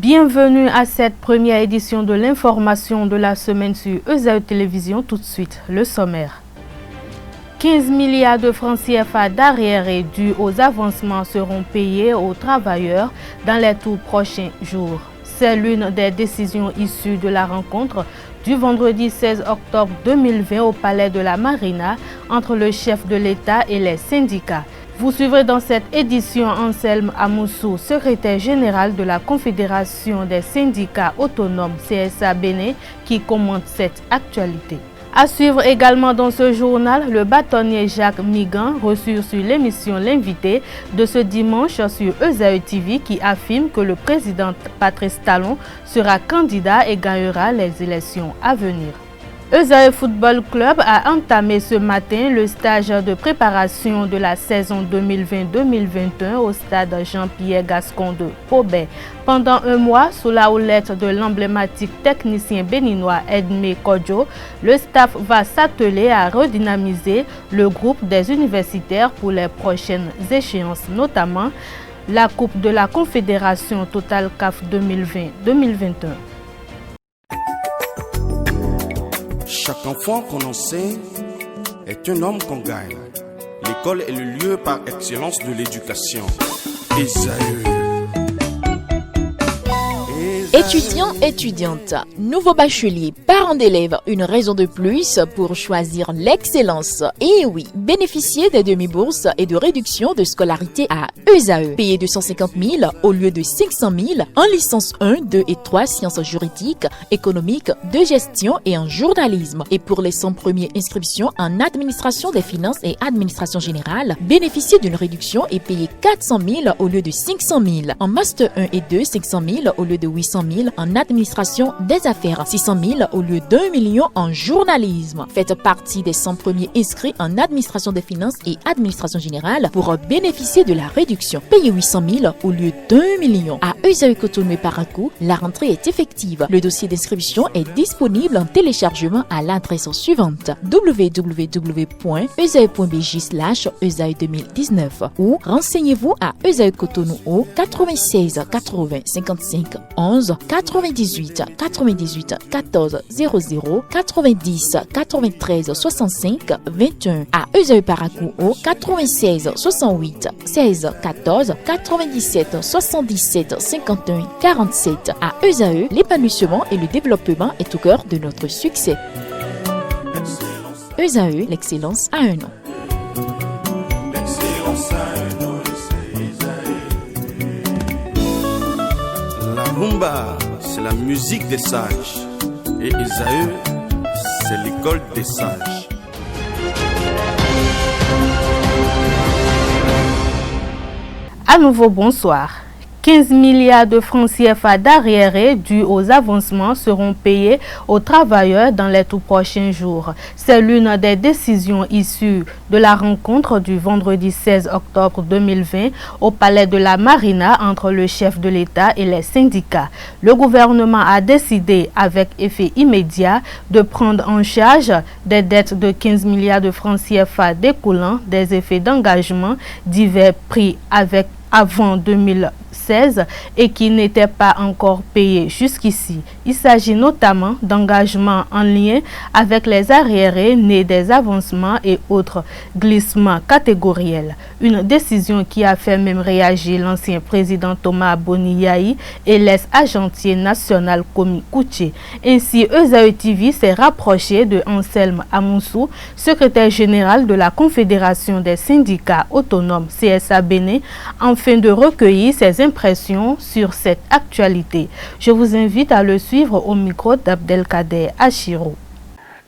Bienvenue à cette première édition de l'information de la semaine sur ESAE Télévision. Tout de suite, le sommaire. 15 milliards de francs CFA d'arriérés dus aux avancements seront payés aux travailleurs dans les tout prochains jours. C'est l'une des décisions issues de la rencontre du vendredi 16 octobre 2020 au Palais de la Marina entre le chef de l'État et les syndicats. Vous suivrez dans cette édition Anselme Amoussou, secrétaire général de la Confédération des syndicats autonomes CSA Bénin, qui commente cette actualité. À suivre également dans ce journal, le bâtonnier Jacques Migan, reçu sur l'émission L'invité de ce dimanche sur ESAE TV, qui affirme que le président Patrice Talon sera candidat et gagnera les élections à venir. ESAE Football Club a entamé ce matin le stage de préparation de la saison 2020-2021 au stade Jean-Pierre Gascon de Pobet. Pendant un mois, sous la houlette de l'emblématique technicien béninois Edmé Kodjo, le staff va s'atteler à redynamiser le groupe des universitaires pour les prochaines échéances, notamment la Coupe de la Confédération Total CAF 2020-2021. Chaque enfant qu'on enseigne est un homme qu'on gagne. L'école est le lieu par excellence de l'éducation. ESAE. Étudiants, étudiantes, nouveaux bacheliers, parents d'élèves, une raison de plus pour choisir l'excellence. Et oui, bénéficier des demi-bourses et de réduction de scolarité à ESAE. Payer 250 000 au lieu de 500 000 en licence 1, 2 et 3 sciences juridiques, économiques, de gestion et en journalisme. Et pour les 100 premières inscriptions en administration des finances et administration générale, bénéficier d'une réduction et payer 400 000 au lieu de 500 000. En master 1 et 2, 500 000 au lieu de 800 000 en administration des affaires, 600 000 au lieu d'1 million en journalisme. Faites partie des 100 premiers inscrits en administration des finances et administration générale pour bénéficier de la réduction. Payez 800 000 au lieu d'1 million. À ESAE Cotonou et Parakou, la rentrée est effective. Le dossier d'inscription est disponible en téléchargement à l'adresse suivante: www.esae.bj/ESAE 2019 ou renseignez-vous à ESAE Cotonou au 96 80 55 11 98 98 14 00 90 93 65 21. À ESAE Parakou au 96 68 16 14 97 77 51 47. À ESAE, l'épanouissement et le développement est au cœur de notre succès. ESAE, l'excellence à un nom. La rumba, c'est la musique des sages. Et ESAE, c'est l'école des sages. À nouveau, bonsoir. 15 milliards de francs CFA d'arriérés dus aux avancements seront payés aux travailleurs dans les tout prochains jours. C'est l'une des décisions issues de la rencontre du vendredi 16 octobre 2020 au Palais de la Marina entre le chef de l'État et les syndicats. Le gouvernement a décidé, avec effet immédiat, de prendre en charge des dettes de 15 milliards de francs CFA découlant des effets d'engagement divers pris avant 2016 et qui n'étaient pas encore payés jusqu'ici. Il s'agit notamment d'engagements en lien avec les arriérés nés des avancements et autres glissements catégoriels. Une décision qui a fait même réagir l'ancien président Thomas Boniyahi et l'ex-agentier national Komi Kouché. Ainsi, ESAE TV s'est rapproché de Anselme Amoussou, secrétaire général de la Confédération des syndicats autonomes CSA Bénin, afin de recueillir ses impressions sur cette actualité. Je vous invite à le suivre au micro d'Abdelkader Achiro.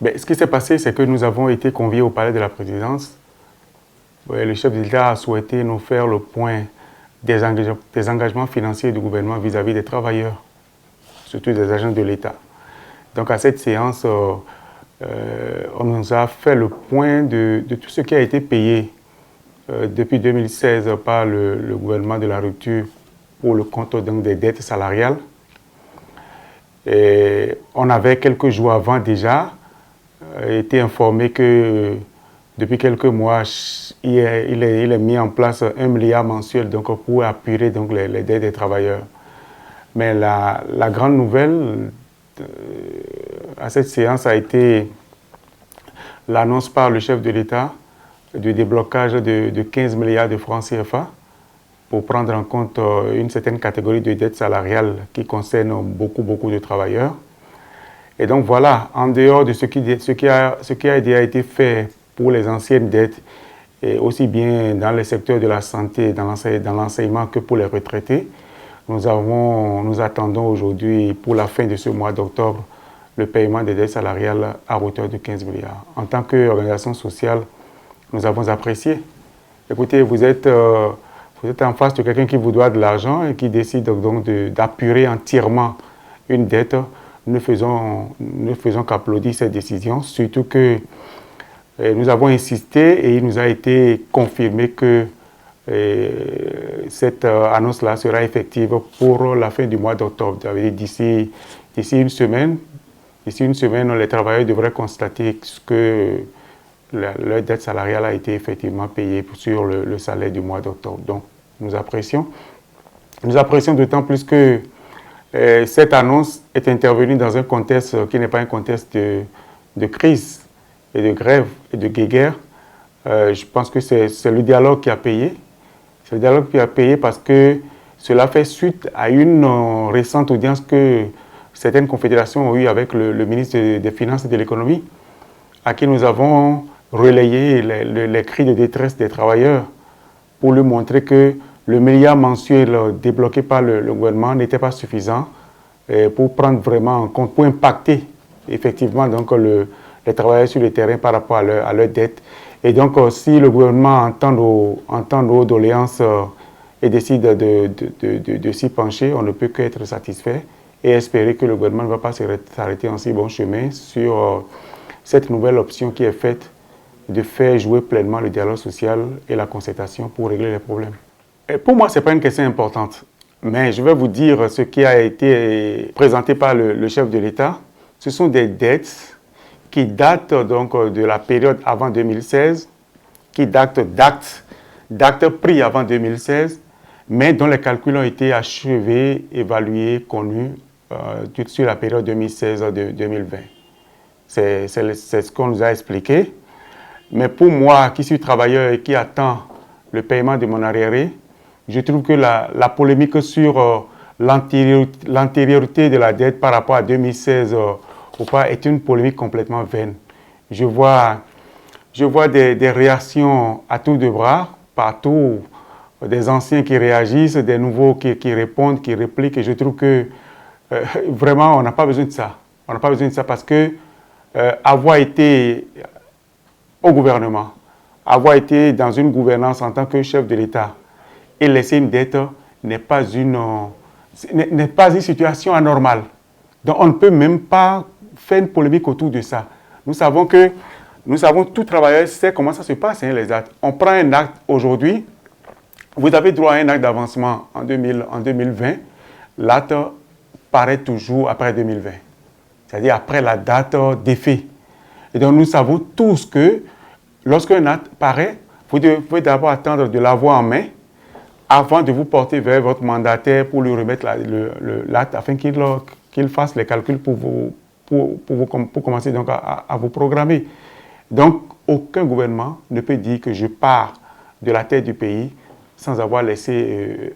Ce qui s'est passé, c'est que nous avons été conviés au palais de la présidence. Le chef de l'État a souhaité nous faire le point des engagements financiers du gouvernement vis-à-vis des travailleurs, surtout des agents de l'État. Donc à cette séance, on nous a fait le point de tout ce qui a été payé depuis 2016 par le gouvernement de la rupture pour le compte donc, des dettes salariales. Et on avait quelques jours avant déjà été informé que depuis quelques mois, il est mis en place 1 milliard mensuel donc, pour apurer donc, les dettes des travailleurs. Mais la grande nouvelle à cette séance a été l'annonce par le chef de l'État du déblocage de 15 milliards de francs CFA pour prendre en compte une certaine catégorie de dettes salariales qui concerne beaucoup de travailleurs. Et donc voilà, en dehors de ce qui a déjà été fait pour les anciennes dettes, et aussi bien dans le secteur de la santé, dans l'enseignement que pour les retraités, nous attendons aujourd'hui, pour la fin de ce mois d'octobre, le paiement des dettes salariales à hauteur de 15 milliards. En tant qu'organisation sociale, nous avons apprécié. Écoutez, vous êtes en face de quelqu'un qui vous doit de l'argent et qui décide donc d'apurer entièrement une dette. Nous faisons qu'applaudir cette décision, surtout que nous avons insisté et il nous a été confirmé que cette annonce-là sera effective pour la fin du mois d'octobre. D'ici une semaine, les travailleurs devraient constater que leur dette salariale a été effectivement payée sur le salaire du mois d'octobre. Donc, nous apprécions d'autant plus que cette annonce est intervenue dans un contexte qui n'est pas un contexte de crise et de grève et de guéguerre. Je pense que c'est le dialogue qui a payé. C'est le dialogue qui a payé parce que cela fait suite à une récente audience que certaines confédérations ont eue avec le ministre des Finances et de l'Économie, à qui nous avons relayé les cris de détresse des travailleurs pour lui montrer que le milliard mensuel débloqué par le gouvernement n'était pas suffisant pour prendre vraiment en compte, pour impacter effectivement donc, les travailleurs sur le terrain par rapport à leurs dettes. Et donc, si le gouvernement entend nos doléances et décide de s'y pencher, on ne peut qu'être satisfait et espérer que le gouvernement ne va pas s'arrêter en si bon chemin sur cette nouvelle option qui est faite de faire jouer pleinement le dialogue social et la concertation pour régler les problèmes. Et pour moi, ce n'est pas une question importante, mais je vais vous dire ce qui a été présenté par le chef de l'État. Ce sont des dettes qui datent donc de la période avant 2016, qui datent d'actes pris avant 2016, mais dont les calculs ont été achevés, évalués, connus sur la période 2016-2020. C'est ce qu'on nous a expliqué. Mais pour moi, qui suis travailleur et qui attend le paiement de mon arriéré, je trouve que la polémique sur l'antériorité de la dette par rapport à 2016 ou pas est une polémique complètement vaine. Je vois des réactions à tour de bras, partout, des anciens qui réagissent, des nouveaux qui répondent, qui répliquent. Et je trouve que vraiment, on n'a pas besoin de ça. On n'a pas besoin de ça parce que avoir été au gouvernement, avoir été dans une gouvernance en tant que chef de l'État et laisser une dette n'est pas une situation anormale. Donc on ne peut même pas faire une polémique autour de ça. Nous savons, tout travailleur sait comment ça se passe, hein, les actes. On prend un acte aujourd'hui, vous avez droit à un acte d'avancement en 2020, l'acte paraît toujours après 2020, c'est-à-dire après la date d'effet. Et donc nous savons tous que lorsqu'un acte paraît, vous devez d'abord attendre de l'avoir en main avant de vous porter vers votre mandataire pour lui remettre l'acte afin qu'il fasse les calculs pour commencer donc à vous programmer. Donc, aucun gouvernement ne peut dire que je pars de la tête du pays sans avoir laissé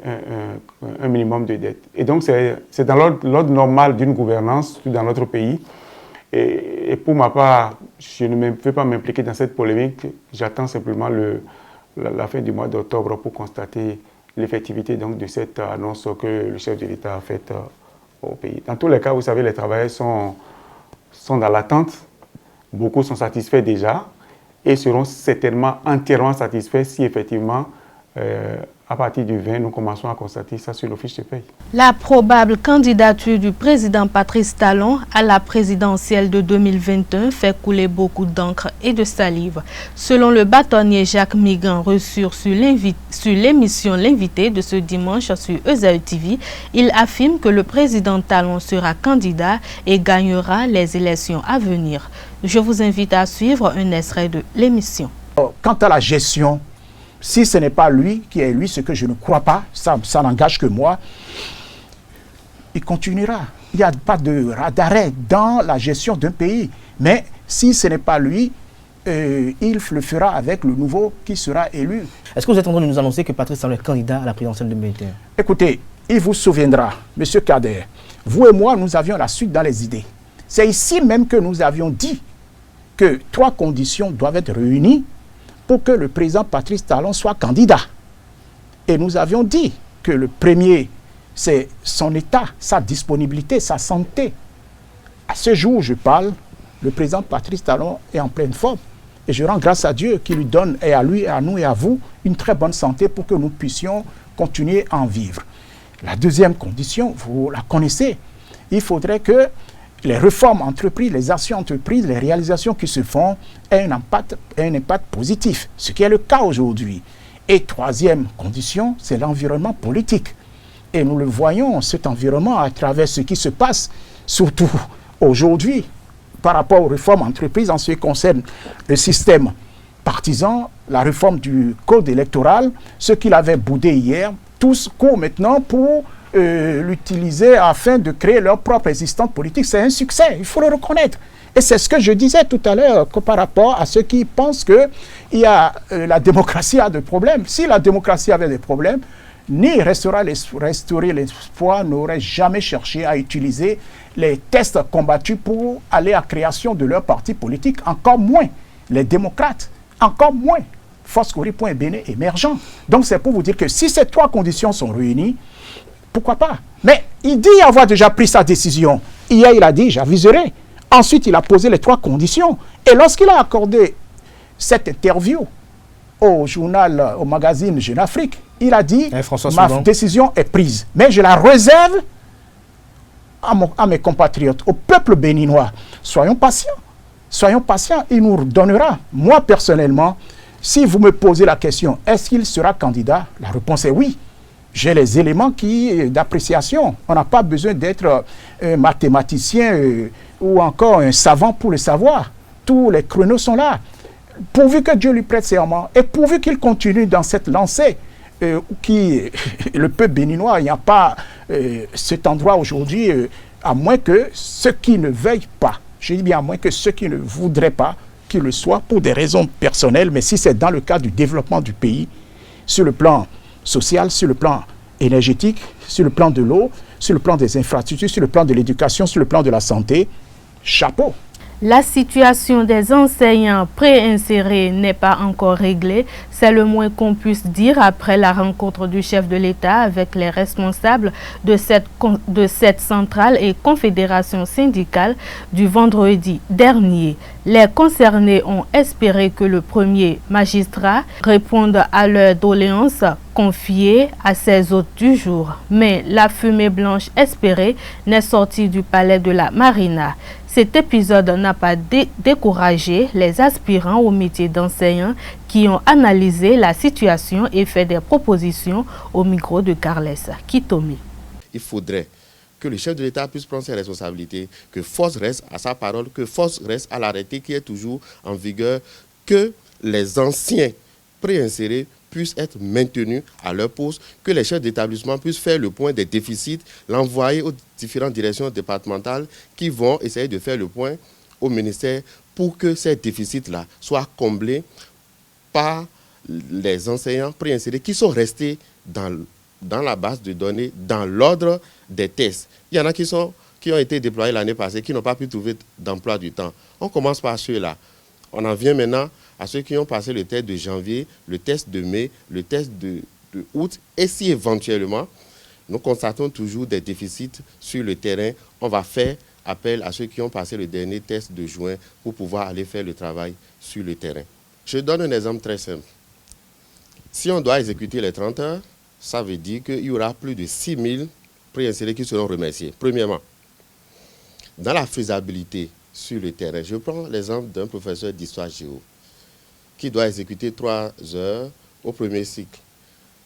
un minimum de dette. Et donc, c'est dans l'ordre normal d'une gouvernance dans notre pays. Et pour ma part, je ne vais pas m'impliquer dans cette polémique. J'attends simplement la fin du mois d'octobre pour constater l'effectivité donc de cette annonce que le chef de l'État a faite au pays. Dans tous les cas, vous savez, les travailleurs sont dans l'attente. Beaucoup sont satisfaits déjà et seront certainement entièrement satisfaits si effectivement, à partir du 20, nous commençons à constater ça sur le fiche de paye. La probable candidature du président Patrice Talon à la présidentielle de 2021 fait couler beaucoup d'encre et de salive. Selon le bâtonnier Jacques Migan reçu sur l'émission L'invité de ce dimanche sur ESAE TV, il affirme que le président Talon sera candidat et gagnera les élections à venir. Je vous invite à suivre un extrait de l'émission. Quant à la gestion, si ce n'est pas lui qui est lui, ce que je ne crois pas, ça n'engage que moi, il continuera. Il n'y a pas d'arrêt dans la gestion d'un pays. Mais si ce n'est pas lui, il le fera avec le nouveau qui sera élu. Est-ce que vous êtes en train de nous annoncer que Patrice Talon est candidat à la présidentielle 2021? Écoutez, il vous souviendra, M. Kader, vous et moi, nous avions la suite dans les idées. C'est ici même que nous avions dit que 3 conditions doivent être réunies pour que le président Patrice Talon soit candidat. Et nous avions dit que le premier, c'est son état, sa disponibilité, sa santé. À ce jour où je parle, le président Patrice Talon est en pleine forme. Et je rends grâce à Dieu qui lui donne, et à lui, et à nous, et à vous, une très bonne santé pour que nous puissions continuer à en vivre. La deuxième condition, vous la connaissez, il faudrait que les réformes entreprises, les actions entreprises, les réalisations qui se font aient un impact positif, ce qui est le cas aujourd'hui. Et troisième condition, c'est l'environnement politique. Et nous le voyons, cet environnement, à travers ce qui se passe, surtout aujourd'hui, par rapport aux réformes entreprises en ce qui concerne le système partisan, la réforme du code électoral, ce qu'il avait boudé hier, tous courent maintenant pour l'utiliser afin de créer leur propre existence politique. C'est un succès, il faut le reconnaître. Et c'est ce que je disais tout à l'heure par rapport à ceux qui pensent que la démocratie a des problèmes. Si la démocratie avait des problèmes, ni restaurer l'espoir n'aurait jamais cherché à utiliser les tests combattus pour aller à la création de leur parti politique, encore moins les démocrates, encore moins Foscori.bene émergent. Donc c'est pour vous dire que si ces 3 conditions sont réunies, pourquoi pas? Mais il dit avoir déjà pris sa décision. Hier, il a dit, j'aviserai. Ensuite, il a posé les 3 conditions. Et lorsqu'il a accordé cette interview au journal, au magazine Jeune Afrique, il a dit, ma décision est prise. Mais je la réserve à mes compatriotes, au peuple béninois. Soyons patients. Soyons patients, il nous donnera. Moi, personnellement, si vous me posez la question, est-ce qu'il sera candidat? La réponse est oui. J'ai les éléments d'appréciation. On n'a pas besoin d'être un mathématicien ou encore un savant pour le savoir. Tous les créneaux sont là. Pourvu que Dieu lui prête serment et pourvu qu'il continue dans cette lancée, le peuple béninois, il n'y a pas cet endroit aujourd'hui, à moins que ceux qui ne veuillent pas, je dis bien à moins que ceux qui ne voudraient pas qu'il le soit pour des raisons personnelles, mais si c'est dans le cadre du développement du pays, sur le plan social, sur le plan énergétique, sur le plan de l'eau, sur le plan des infrastructures, sur le plan de l'éducation, sur le plan de la santé, chapeau. La situation des enseignants préinsérés n'est pas encore réglée. C'est le moins qu'on puisse dire après la rencontre du chef de l'État avec les responsables de cette centrale et confédération syndicale du vendredi dernier. Les concernés ont espéré que le premier magistrat réponde à leurs doléances confiées à ses hôtes du jour. Mais la fumée blanche espérée n'est sortie du palais de la Marina. Cet épisode n'a pas découragé les aspirants au métier d'enseignant qui ont analysé la situation et fait des propositions au micro de Carles Kitomi. Il faudrait que le chef de l'État puisse prendre ses responsabilités, que force reste à sa parole, que force reste à l'arrêté qui est toujours en vigueur, que les anciens préinsérés puissent être maintenus à leur poste, que les chefs d'établissement puissent faire le point des déficits, l'envoyer aux différentes directions départementales qui vont essayer de faire le point au ministère pour que ces déficits-là soient comblés par les enseignants préinsérés qui sont restés dans la base de données, dans l'ordre des tests. Il y en a qui ont été déployés l'année passée, qui n'ont pas pu trouver d'emploi du temps. On commence par ceux-là. On en vient maintenant à ceux qui ont passé le test de janvier, le test de mai, le test de août. Et si éventuellement, nous constatons toujours des déficits sur le terrain, on va faire appel à ceux qui ont passé le dernier test de juin pour pouvoir aller faire le travail sur le terrain. Je donne un exemple très simple. Si on doit exécuter les 30 heures, ça veut dire qu'il y aura plus de 6 000 préinsérés qui seront remerciés. Premièrement, dans la faisabilité sur le terrain, je prends l'exemple d'un professeur d'histoire géo qui doit exécuter 3 heures au premier cycle.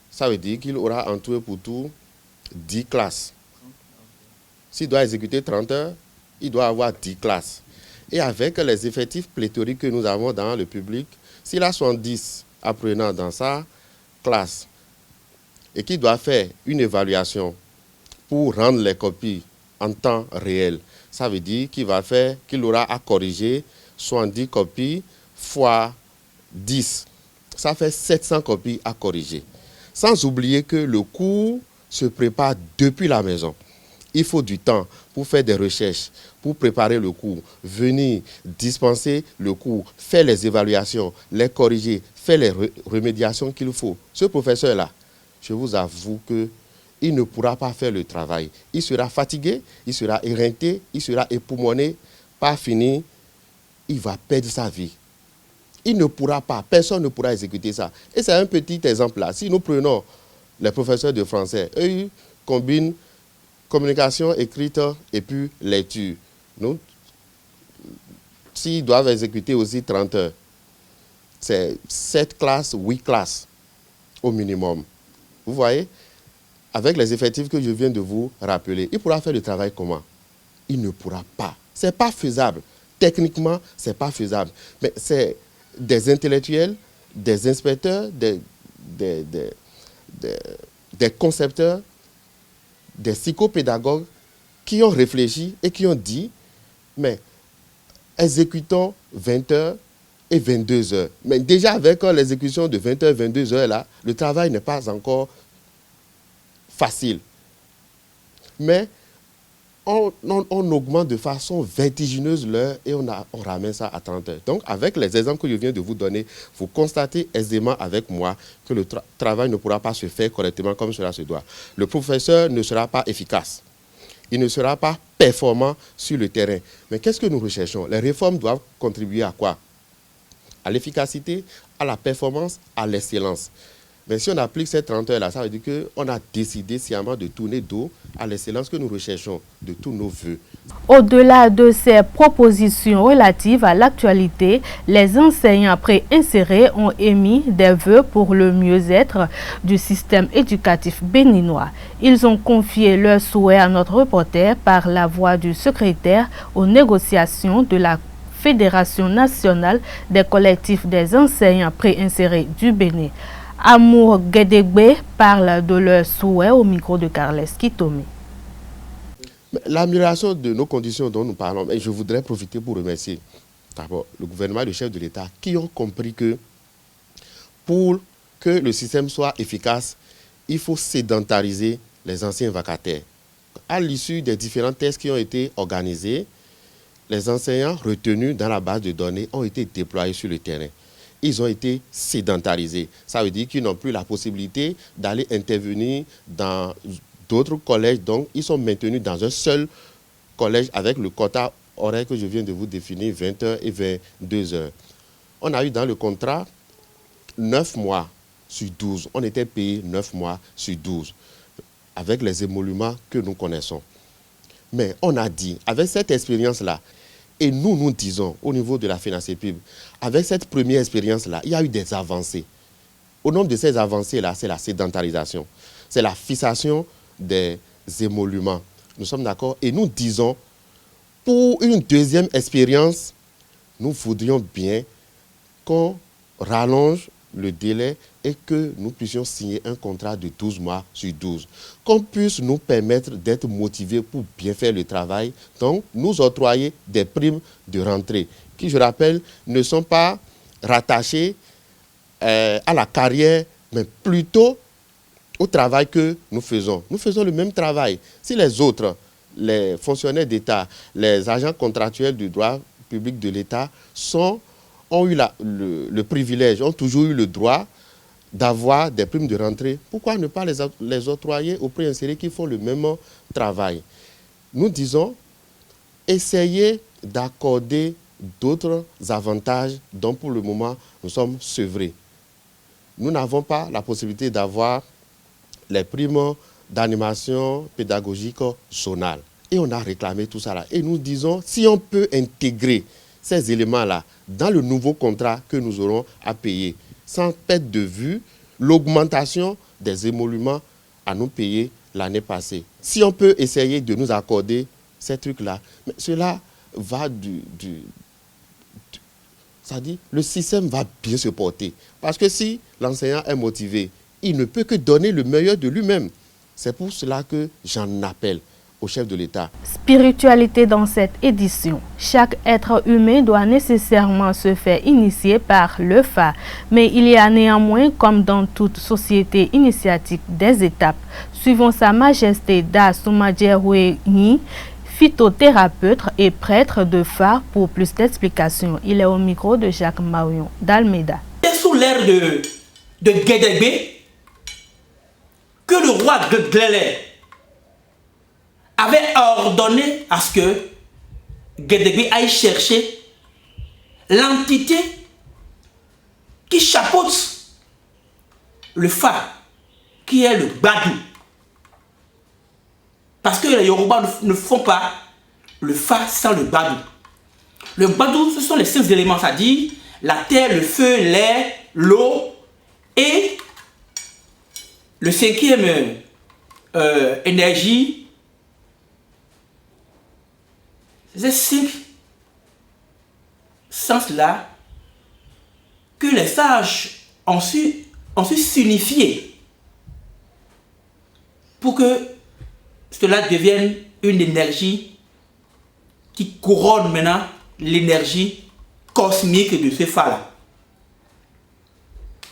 Ça veut dire qu'il aura en tout et pour tout 10 classes. S'il doit exécuter 30 heures, il doit avoir 10 classes. Et avec les effectifs pléthoriques que nous avons dans le public, s'il a 70 apprenants dans sa classe et qu'il doit faire une évaluation pour rendre les copies en temps réel. Ça veut dire qu'il aura à corriger 70 copies fois 10. Ça fait 700 copies à corriger. Sans oublier que le cours se prépare depuis la maison. Il faut du temps pour faire des recherches, pour préparer le cours, venir dispenser le cours, faire les évaluations, les corriger, faire les remédiations qu'il faut. Ce professeur-là, je vous avoue qu'il ne pourra pas faire le travail. Il sera fatigué, il sera éreinté, il sera époumoné, pas fini, il va perdre sa vie. Il ne pourra pas, personne ne pourra exécuter ça. Et c'est un petit exemple là. Si nous prenons les professeurs de français, eux, ils combinent communication écrite et puis lecture. S'ils doivent exécuter aussi 30 heures, c'est 7 classes, 8 classes au minimum. Vous voyez, avec les effectifs que je viens de vous rappeler, il pourra faire le travail comment? Il ne pourra pas. Ce n'est pas faisable. Techniquement, ce n'est pas faisable. Mais c'est des intellectuels, des inspecteurs, des concepteurs, des psychopédagogues qui ont réfléchi et qui ont dit, mais exécutons 20 heures et 22 heures. Mais déjà avec l'exécution de 20 heures, 22 heures, là, le travail n'est pas encore facile. Mais on augmente de façon vertigineuse l'heure et on ramène ça à 30 heures. Donc, avec les exemples que je viens de vous donner, vous constatez aisément avec moi que le travail ne pourra pas se faire correctement comme cela se doit. Le professeur ne sera pas efficace. Il ne sera pas performant sur le terrain. Mais qu'est-ce que nous recherchons? Les réformes doivent contribuer à quoi? À l'efficacité, à la performance, à l'excellence. Mais si on applique ces 30 heures-là, ça veut dire qu'on a décidé sciemment de tourner dos à l'excellence que nous recherchons de tous nos voeux. Au-delà de ces propositions relatives à l'actualité, les enseignants préinsérés ont émis des vœux pour le mieux-être du système éducatif béninois. Ils ont confié leurs souhaits à notre reporter par la voix du secrétaire aux négociations de la Fédération nationale des collectifs des enseignants préinsérés du Bénin. Amour Guédégbé parle de leurs souhaits au micro de Carles Kitome. L'amélioration de nos conditions dont nous parlons, je voudrais profiter pour remercier d'abord le gouvernement et le chef de l'État qui ont compris que pour que le système soit efficace, il faut sédentariser les anciens vacataires. À l'issue des différents tests qui ont été organisés, les enseignants retenus dans la base de données ont été déployés sur le terrain. Ils ont été sédentarisés. Ça veut dire qu'ils n'ont plus la possibilité d'aller intervenir dans d'autres collèges. Donc, ils sont maintenus dans un seul collège avec le quota horaire que je viens de vous définir, 20 heures et 22 heures. On a eu dans le contrat 9 mois sur 12. On était payé 9 mois sur 12 avec les émoluments que nous connaissons. Mais on a dit, avec cette expérience-là, et nous disons, au niveau de la FENACEPIB, avec cette première expérience-là, il y a eu des avancées. Au nombre de ces avancées-là, c'est la sédentarisation, c'est la fixation des émoluments. Nous sommes d'accord? Et nous disons, pour une deuxième expérience, nous voudrions bien qu'on rallonge le délai et que nous puissions signer un contrat de 12 mois sur 12. Qu'on puisse nous permettre d'être motivés pour bien faire le travail, donc nous octroyer des primes de rentrée, qui, je rappelle, ne sont pas rattachées à la carrière, mais plutôt au travail que nous faisons. Nous faisons le même travail. Si les autres, les fonctionnaires d'État, les agents contractuels du droit public de l'État ont eu le privilège, ont toujours eu le droit d'avoir des primes de rentrée, pourquoi ne pas les octroyer aux préinsérés qui font le même travail? Nous disons, essayez d'accorder d'autres avantages dont pour le moment nous sommes sevrés. Nous n'avons pas la possibilité d'avoir les primes d'animation pédagogique zonale. Et on a réclamé tout ça là. Et nous disons, si on peut intégrer ces éléments-là dans le nouveau contrat que nous aurons à payer, sans perdre de vue l'augmentation des émoluments à nous payer l'année passée. Si on peut essayer de nous accorder ces trucs-là, mais cela va ça dit, le système va bien se porter. Parce que si l'enseignant est motivé, il ne peut que donner le meilleur de lui-même. C'est pour cela que j'en appelle au chef de l'État. Spiritualité dans cette édition. Chaque être humain doit nécessairement se faire initier par le Fa, mais il y a néanmoins, comme dans toute société initiatique, des étapes. Suivant Sa Majesté Da Soumadjeroueni, phytothérapeute et prêtre de Fa, pour plus d'explications. Il est au micro de Jacques Marion d'Almeida. C'est sous l'ère de Guédégbé que le roi Glélé avait ordonné à ce que Guédégbé aille chercher l'entité qui chapeaute le Fa, qui est le Badou. Parce que les Yoruba ne font pas le Fa sans le Badou. Le Badou, ce sont les 5 éléments, c'est-à-dire la terre, le feu, l'air, l'eau et le 5e énergie. Ces 5 sens-là que les sages ont su s'unifier pour que cela devienne une énergie qui couronne maintenant l'énergie cosmique de ce Fa-là.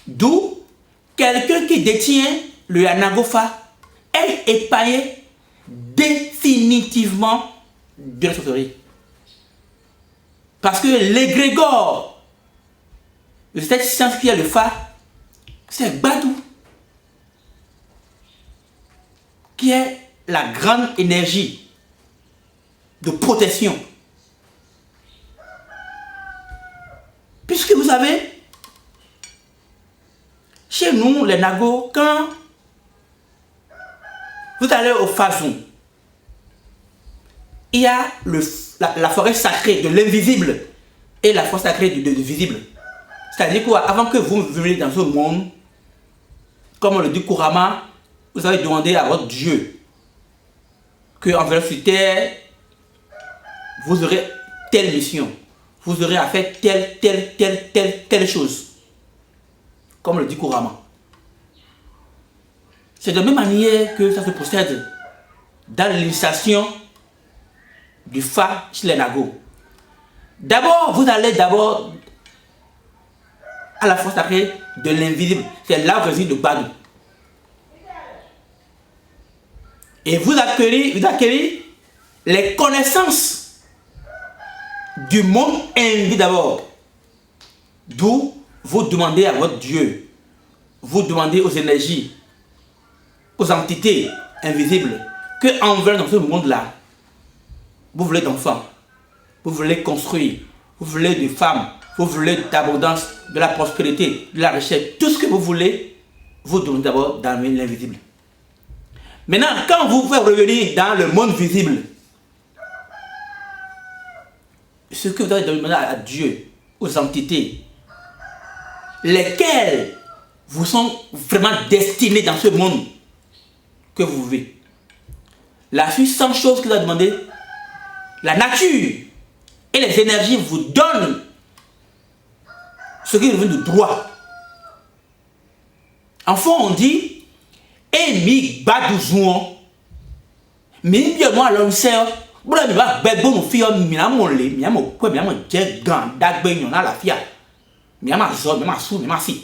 D'où quelqu'un qui détient le Yanago-Fa est épargné définitivement de la sorcellerie. Parce que l'égrégore de cette science qui est le Fa, c'est Badou, qui est la grande énergie de protection. Puisque vous savez, chez nous, les Nagos, quand vous allez au Fazon, il y a la forêt sacrée de l'invisible et la forêt sacrée du visible. C'est-à-dire quoi? Avant que vous veniez dans ce monde, comme on le dit couramment, vous avez demandé à votre Dieu qu'en venant sur terre, vous aurez telle mission, vous aurez à faire telle chose, comme on le dit couramment. C'est de la même manière que ça se procède dans l'initiation du Fa chez les Nagos. D'abord, vous allez à la force sacrée de l'invisible. C'est là où réside le Badou. Et vous acquérez les connaissances du monde invisible d'abord. D'où vous demandez à votre Dieu, vous demandez aux énergies, aux entités invisibles, que en venant dans ce monde-là, vous voulez d'enfants, vous voulez construire, vous voulez de femmes, vous voulez d'abondance, de la prospérité, de la richesse, tout ce que vous voulez, vous demandez d'abord dans l'invisible. Maintenant, quand vous faites revenir dans le monde visible, ce que vous avez demandé à Dieu, aux entités, lesquelles vous sont vraiment destinés dans ce monde que vous vivez. La puissante chose que vous avez demandé, la nature et les énergies vous donnent ce qui revient de droit. En fond, on dit, Emi Badouzouan, mi bien moi l'oncer, bula mi ba bebo no fio mi na mo le, mi amo kwe mi amo je gan dagbe yon na la fia. Mi ama zo, mi ama su, mi ama si.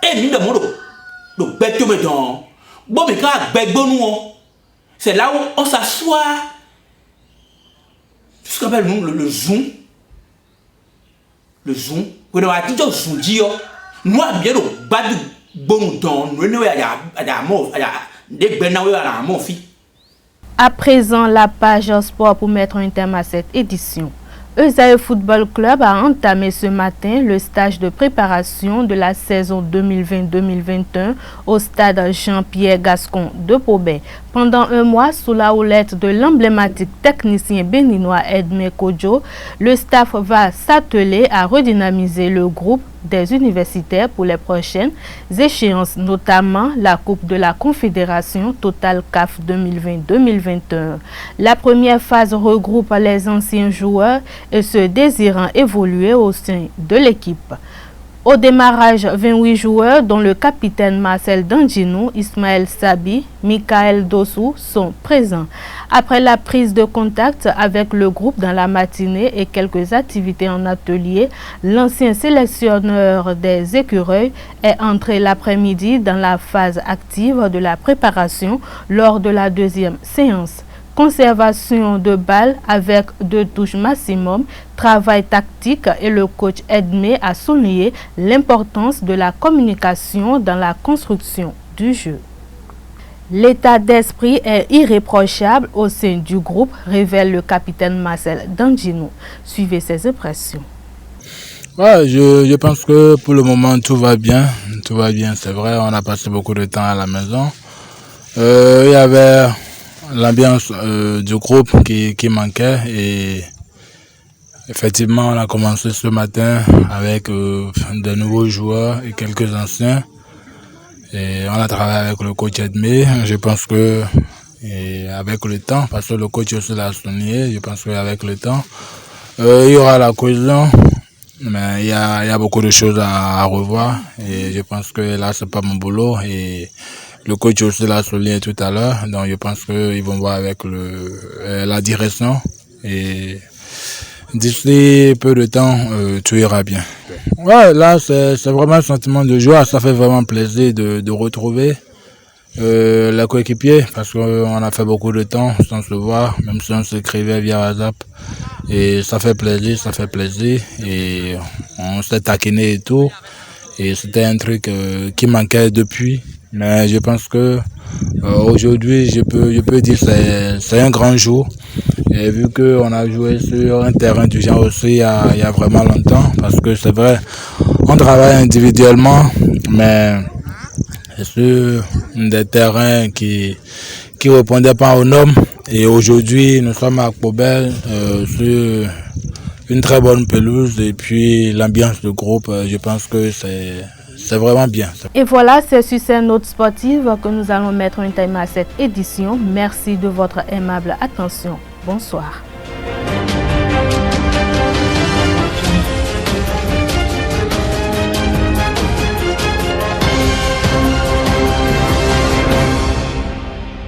Emi de mo do beto me don. Bon mi ka bebo nous. C'est là où on s'assoit. Ce qu'on appelle nous le zoom. Le zoom. Quand on a dit que zoom dit, nous avons bien le badou bon don. Nous avons des benaoué à la monfi. À présent, la page sport pour mettre un terme à cette édition. Esaïe Football Club a entamé ce matin le stage de préparation de la saison 2020-2021 au stade Jean-Pierre Gascon de Pobet. Pendant un mois, sous la houlette de l'emblématique technicien béninois Edmé Kodjo, le staff va s'atteler à redynamiser le groupe des universitaires pour les prochaines échéances, notamment la Coupe de la Confédération Total CAF 2020-2021. La première phase regroupe les anciens joueurs et ceux désirant évoluer au sein de l'équipe. Au démarrage, 28 joueurs, dont le capitaine Marcel Danginou, Ismaël Sabi, Michael Dossou, sont présents. Après la prise de contact avec le groupe dans la matinée et quelques activités en atelier, l'ancien sélectionneur des Écureuils est entré l'après-midi dans la phase active de la préparation lors de la deuxième séance. Conservation de balles avec 2 touches maximum, travail tactique et le coach Edmé a souligné l'importance de la communication dans la construction du jeu. L'état d'esprit est irréprochable au sein du groupe, révèle le capitaine Marcel Danginou. Suivez ses impressions. Ouais, je pense que pour le moment tout va bien. Tout va bien, c'est vrai, on a passé beaucoup de temps à la maison. Il y avait l'ambiance du groupe qui manquait et effectivement on a commencé ce matin avec de nouveaux joueurs et quelques anciens et on a travaillé avec le coach Edmé. Je pense que avec le temps, parce que le coach aussi l'a souligné, je pense qu'avec le temps il y aura la cohésion, mais il y a beaucoup de choses à revoir et je pense que là c'est pas mon boulot et le coach aussi l'a souligné tout à l'heure, donc je pense qu'ils vont voir avec la direction et d'ici peu de temps, tout ira bien. Ouais, là c'est vraiment un sentiment de joie, ça fait vraiment plaisir de retrouver les coéquipiers parce qu'on a fait beaucoup de temps sans se voir, même si on s'écrivait via WhatsApp et ça fait plaisir et on s'est taquiné et tout et c'était un truc qui manquait depuis. Mais je pense que aujourd'hui, je peux dire que c'est un grand jour. Et vu qu'on a joué sur un terrain du genre aussi il y a vraiment longtemps, parce que c'est vrai, on travaille individuellement, mais c'est sur des terrains qui répondaient pas aux normes. Et aujourd'hui, nous sommes à Cobel sur une très bonne pelouse et puis l'ambiance du groupe, je pense que c'est vraiment bien. Et voilà, c'est sur ces notes sportives que nous allons mettre un terme à cette édition. Merci de votre aimable attention. Bonsoir.